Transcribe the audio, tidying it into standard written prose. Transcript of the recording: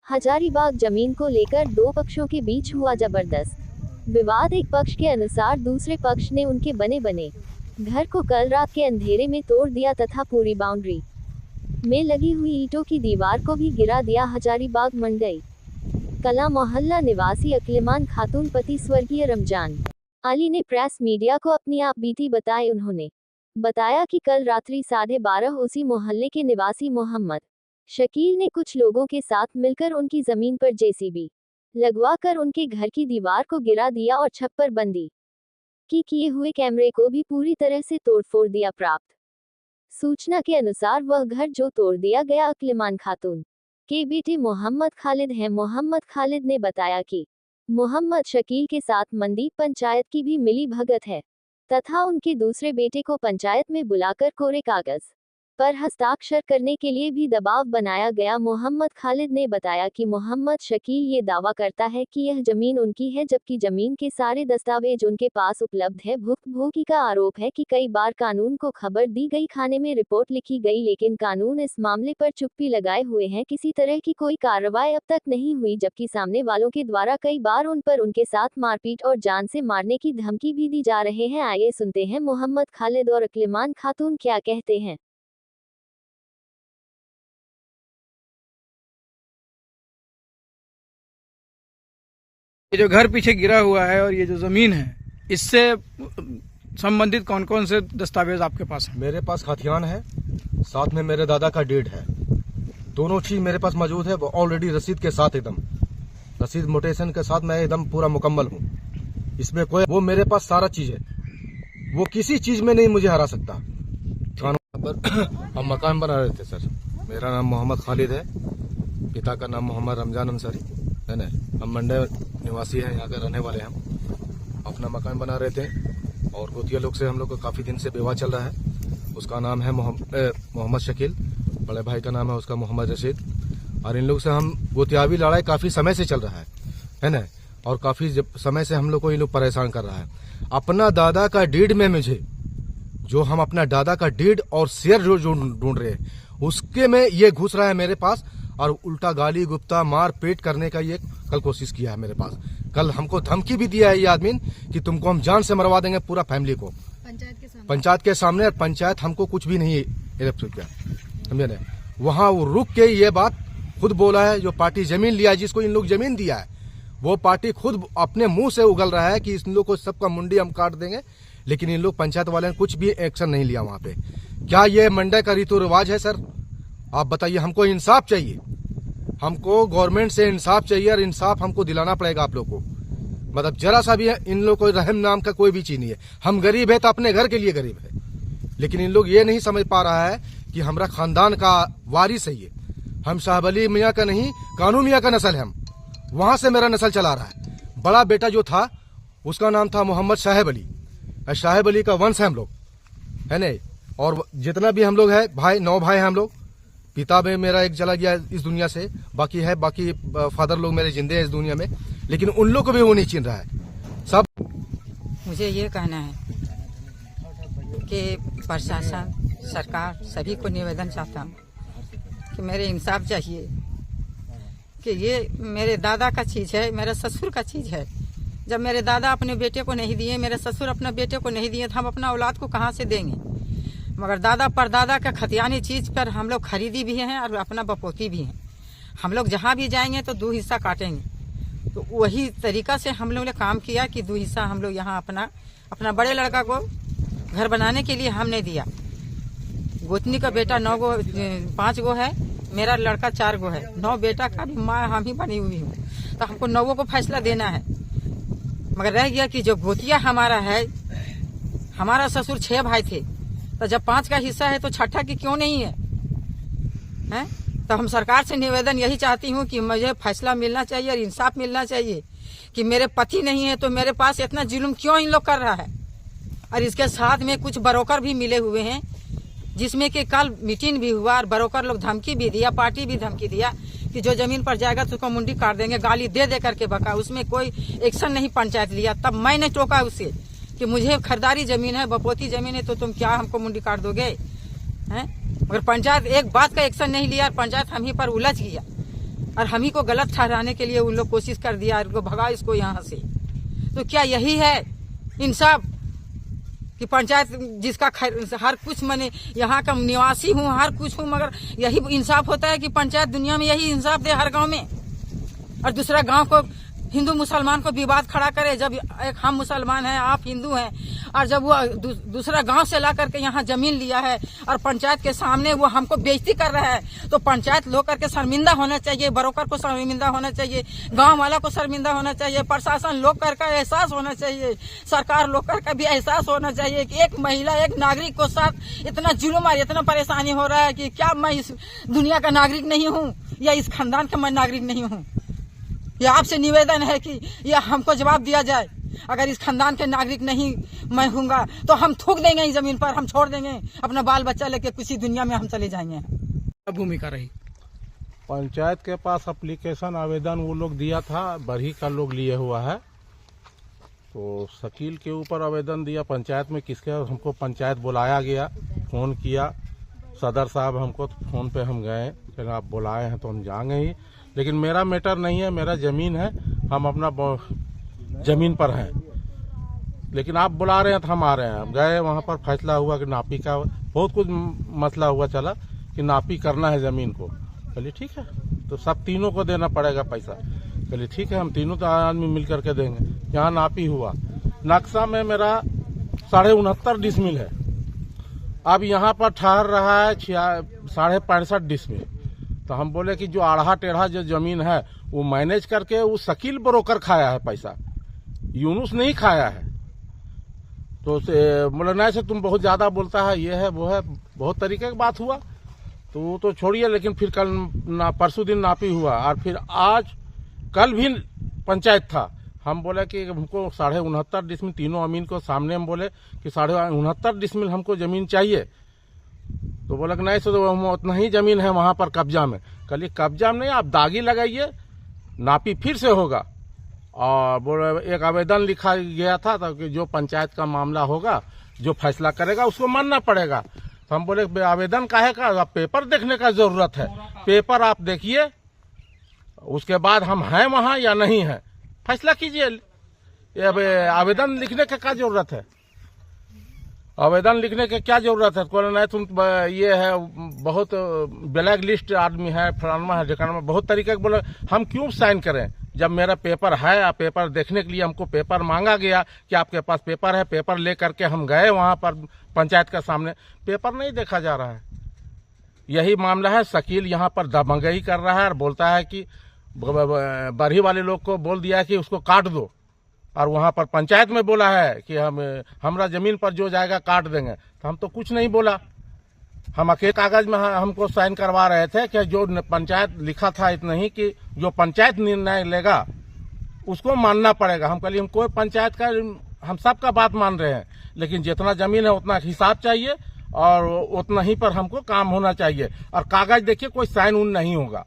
हजारीबाग जमीन को लेकर दो पक्षों के बीच हुआ जबरदस्त विवाद। एक पक्ष के अनुसार दूसरे पक्ष ने उनके बने घर को कल रात के अंधेरे में तोड़ दिया तथा पूरी बाउंड्री में लगी हुई ईंटों की दीवार को भी गिरा दिया। हजारीबाग मंडई कला मोहल्ला निवासी अकलिमान खातून पति स्वर्गीय रमजान अली ने प्रेस मीडिया को अपनी आप बीती बताई। उन्होंने बताया कि कल रात्रि 12:30 उसी मोहल्ले के निवासी मोहम्मद शकील ने कुछ लोगों के साथ मिलकर उनकी जमीन पर जेसीबी लगवाकर उनके घर की दीवार को गिरा दिया और छप्पर बंदी की किए हुए कैमरे को भी पूरी तरह से तोड़फोड़ दिया। प्राप्त सूचना के अनुसार वह घर जो तोड़ दिया गया अकलिमान खातून के बेटे मोहम्मद खालिद हैं। मोहम्मद खालिद ने बताया कि मोहम्मद शकील के साथ मंदीप पंचायत की भी मिली भगत है तथा उनके दूसरे बेटे को पंचायत में बुलाकर कोरे कागज पर हस्ताक्षर करने के लिए भी दबाव बनाया गया। मोहम्मद खालिद ने बताया कि मोहम्मद शकील ये दावा करता है कि यह जमीन उनकी है जबकि जमीन के सारे दस्तावेज उनके पास उपलब्ध है। भुक्तभोगी का आरोप है कि कई बार कानून को खबर दी गई, थाने में रिपोर्ट लिखी गई, लेकिन कानून इस मामले पर चुप्पी लगाए हुए हैं। किसी तरह की कोई कार्रवाई अब तक नहीं हुई जबकि सामने वालों के द्वारा कई बार उन पर उनके साथ मारपीट और जान से मारने की धमकी भी दी जा रहे हैं। आइए सुनते हैं मोहम्मद खालिद और अकलिमान खातून क्या कहते हैं। ये जो घर पीछे गिरा हुआ है और ये जो जमीन है, इससे संबंधित कौन कौन से दस्तावेज आपके पास हैं? मेरे पास खतियान है, साथ में मेरे दादा का डेट है। दोनों चीज मेरे पास मौजूद है, वो ऑलरेडी रसीद के साथ, एकदम रसीद मोटेशन के साथ मैं एकदम पूरा मुकम्मल हूँ। इसमें कोई, वो मेरे पास सारा चीज है, वो किसी चीज में नहीं मुझे हरा सकता। हम मकान बना रहे थे सर। मेरा नाम मोहम्मद खालिद है, पिता का नाम मोहम्मद रमजान अंसारी है ना। हम मंडे निवासी हैं, यहाँ के रहने वाले हैं। हम अपना मकान बना रहे थे और गोतिया लोग से हम लोग को काफी दिन से विवाद चल रहा है। उसका नाम है मोहम्मद शकील, बड़े भाई का नाम है उसका मोहम्मद रशीद। और इन लोग से हम गोतियावी लड़ाई काफी समय से चल रहा है ना। और काफी समय से हम लोग को इन लोग परेशान कर रहा है। अपना दादा का डीड में मुझे, जो हम अपना दादा का डीड और शेयर जो ढूंढ रहे हैं, उसके में ये घुस रहा है मेरे पास और उल्टा गाली गुप्ता मार पेट करने का ये कल कोशिश किया है मेरे पास। कल हमको धमकी भी दिया है ये आदमी कि तुमको हम जान से मरवा देंगे, पूरा फैमिली को, पंचायत के सामने। और पंचायत हमको कुछ भी नहीं इलेक्ट किया, समझे ना। वहां वो रुक के ये बात खुद बोला है, जो पार्टी जमीन लिया है, जिसको इन लोग जमीन दिया है, वो पार्टी खुद अपने मुंह से उगल रहा है कि इन लोग को सबका मुंडी हम काट देंगे। लेकिन इन लोग पंचायत वाले ने कुछ भी एक्शन नहीं लिया वहां पे। क्या ये मंडे का रीति रिवाज है सर? आप बताइए। हमको इंसाफ चाहिए, हमको गवर्नमेंट से इंसाफ चाहिए और इंसाफ हमको दिलाना पड़ेगा आप लोग को। मतलब जरा सा भी इन लोग को रहम नाम का कोई भी चीज नहीं है। हम गरीब है तो अपने घर के लिए गरीब है, लेकिन इन लोग ये नहीं समझ पा रहा है कि हमारा खानदान का वारिस है ये। हम साहब अली मियाँ का नहीं, कानू मियाँ का नस्ल है। हम वहां से मेरा नस्ल चला रहा है। बड़ा बेटा जो था उसका नाम था मोहम्मद साहेब अली। साहेब अली का वंश है हम लोग, है नहीं। और जितना भी हम लोग है भाई, 9 भाई हैं हम लोग। पिता में मेरा एक चला गया इस दुनिया से, बाकी फादर लोग मेरे जिंदे हैं इस दुनिया में, लेकिन उन लोग को भी वो नहीं चिन्ह रहा है सब। मुझे ये कहना है कि प्रशासन, सरकार, सभी को निवेदन चाहता हूँ कि मेरे इंसाफ चाहिए कि ये मेरे दादा का चीज है, मेरे ससुर का चीज है। जब मेरे दादा अपने बेटे को नहीं दिए, मेरे ससुर अपने बेटे को नहीं दिए, तो हम अपना औलाद को कहाँ से देंगे? मगर दादा परदादा का खतियानी चीज पर हम लोग खरीदी भी हैं और अपना बपोती भी हैं। हम लोग जहाँ भी जाएंगे तो 2 हिस्सा काटेंगे। तो वही तरीका से हम लोग ने काम किया कि 2 हिस्सा हम लोग यहाँ अपना बड़े लड़का को घर बनाने के लिए हमने दिया। गोतनी का बेटा 5 गो है, मेरा लड़का 4 गो है। 9 बेटा का भी माँ हम ही बनी हुई हूँ, तो हमको 9 को फैसला देना है। मगर रह गया कि जो गोतिया हमारा है, हमारा ससुर 6 भाई थे, तो जब 5 का हिस्सा है तो छठा की क्यों नहीं है, हैं? तो हम सरकार से निवेदन यही चाहती हूँ कि मुझे फैसला मिलना चाहिए और इंसाफ मिलना चाहिए कि मेरे पति नहीं है तो मेरे पास इतना जुल्म क्यों इन लोग कर रहा है। और इसके साथ में कुछ ब्रोकर भी मिले हुए हैं, जिसमें कि कल मीटिंग भी हुआ और ब्रोकर लोग धमकी भी दिया, पार्टी भी धमकी दिया कि जो जमीन पर जाएगा तो उसको मुंडी काट देंगे, गाली दे करके बका। उसमें कोई एक्शन नहीं पंचायत लिया। तब मैंने टोका उससे कि मुझे खरीदारी जमीन है, बपोती जमीन है, तो तुम क्या हमको मुंडी काट दोगे, हैं? मगर पंचायत एक बात का एक्शन नहीं लिया। पंचायत हम ही पर उलझ गया। और हम ही को गलत ठहराने के लिए उन लोग कोशिश कर दिया, इनको भगा इसको यहाँ से। तो क्या यही है इंसाफ कि पंचायत जिसका हर कुछ मैंने यहाँ का निवासी हूँ, हर कुछ हूँ, मगर यही इंसाफ होता है कि पंचायत दुनिया में यही इंसाफ दे हर गांव में, और दूसरा गांव को हिंदू मुसलमान को विवाद खड़ा करे। जब एक हम मुसलमान हैं, आप हिंदू हैं, और जब वो दूसरा गांव से ला करके यहाँ जमीन लिया है और पंचायत के सामने वो हमको बेइज्जती कर रहा है, तो पंचायत लोग करके शर्मिंदा होना चाहिए, ब्रोकर को शर्मिंदा होना चाहिए, गांव वाला को शर्मिंदा होना चाहिए, प्रशासन लोग कर का एहसास होना चाहिए, सरकार लोग कर का भी एहसास होना चाहिए कि एक महिला, एक नागरिक को साथ इतना जुल्म और इतना परेशानी हो रहा है कि क्या मैं इस दुनिया का नागरिक नहीं हूँ या इस खानदान का मैं नागरिक नहीं हूँ। यह आपसे निवेदन है कि यह हमको जवाब दिया जाए। अगर इस खानदान के नागरिक नहीं मैं हूँगा तो हम थूक देंगे इस जमीन पर, हम छोड़ देंगे अपना बाल बच्चा लेके किसी दुनिया में हम चले जाएंगे। भूमिका रही पंचायत के पास एप्लीकेशन आवेदन वो लोग दिया था, बरही का लोग लिए हुआ है, तो शकील के ऊपर आवेदन दिया पंचायत में किसके, हमको पंचायत बुलाया गया, फोन किया सदर साहब हमको, तो फोन पे हम गए, फिर आप बुलाए हैं तो हम जाएंगे ही, लेकिन मेरा मैटर नहीं है, मेरा जमीन है, हम अपना जमीन पर हैं, लेकिन आप बुला रहे हैं तो हम आ रहे हैं। हम गए वहाँ पर, फैसला हुआ कि नापी का बहुत कुछ मसला हुआ चला कि नापी करना है जमीन को। चलिए ठीक है, तो सब तीनों को देना पड़ेगा पैसा। चलिए ठीक है, हम तीनों तो आदमी मिल करके देंगे। यहाँ नापी हुआ, नक्शा में मेरा 69.5 डिसमिल है, अब यहाँ पर ठहर रहा है 65.5 डिसमिल। तो हम बोले कि जो आढ़ा टेढ़ा जो जमीन है वो मैनेज करके वो शकील ब्रोकर खाया है पैसा, यूनुस नहीं खाया है। तो बोले नहीं से तुम बहुत ज्यादा बोलता है, ये है वो है, बहुत तरीके की बात हुआ। तो वो तो छोड़िए, लेकिन फिर कल परसों दिन नापी हुआ, और फिर आज कल भी पंचायत था। हम बोले कि हमको 69.5 डिसमिल, तीनों अमीन को सामने हम बोले कि 69.5 डिसमिल हमको जमीन चाहिए। तो बोला कि नहीं सो तो हम उतना ही जमीन है वहां पर कब्जा में। कल कब्जा में नहीं, आप दागी लगाइए, नापी फिर से होगा। और बोले एक आवेदन लिखा गया था कि जो पंचायत का मामला होगा, जो फैसला करेगा उसको मानना पड़ेगा। तो हम बोले आवेदन काहे का, आप पेपर देखने का जरूरत है, पेपर आप देखिए, उसके बाद हम हैं वहां या नहीं है फैसला कीजिए। आवेदन लिखने का क्या जरूरत है, आवेदन लिखने की क्या जरूरत है। कोई नहीं तुम ये है, बहुत ब्लैक लिस्ट आदमी है, फलाना है, ढिकाना, बहुत तरीके के। बोले हम क्यों साइन करें जब मेरा पेपर है। आप पेपर देखने के लिए हमको पेपर मांगा गया कि आपके पास पेपर है, पेपर ले करके हम गए वहां पर पंचायत के सामने, पेपर नहीं देखा जा रहा है। यही मामला है, शकील यहाँ पर दबंगई कर रहा है और बोलता है कि बरही वाले लोग को बोल दिया है कि उसको काट दो, और वहां पर पंचायत में बोला है कि हमरा जमीन पर जो जाएगा काट देंगे। तो हम तो कुछ नहीं बोला, हम अकेले कागज में हमको साइन करवा रहे थे कि जो पंचायत लिखा था इतना ही कि जो पंचायत निर्णय लेगा उसको मानना पड़ेगा। हम कल कोई पंचायत का, हम सबका बात मान रहे हैं, लेकिन जितना जमीन है उतना हिसाब चाहिए और उतना ही पर हमको काम होना चाहिए। और कागज देखिए कोई साइन उन नहीं होगा।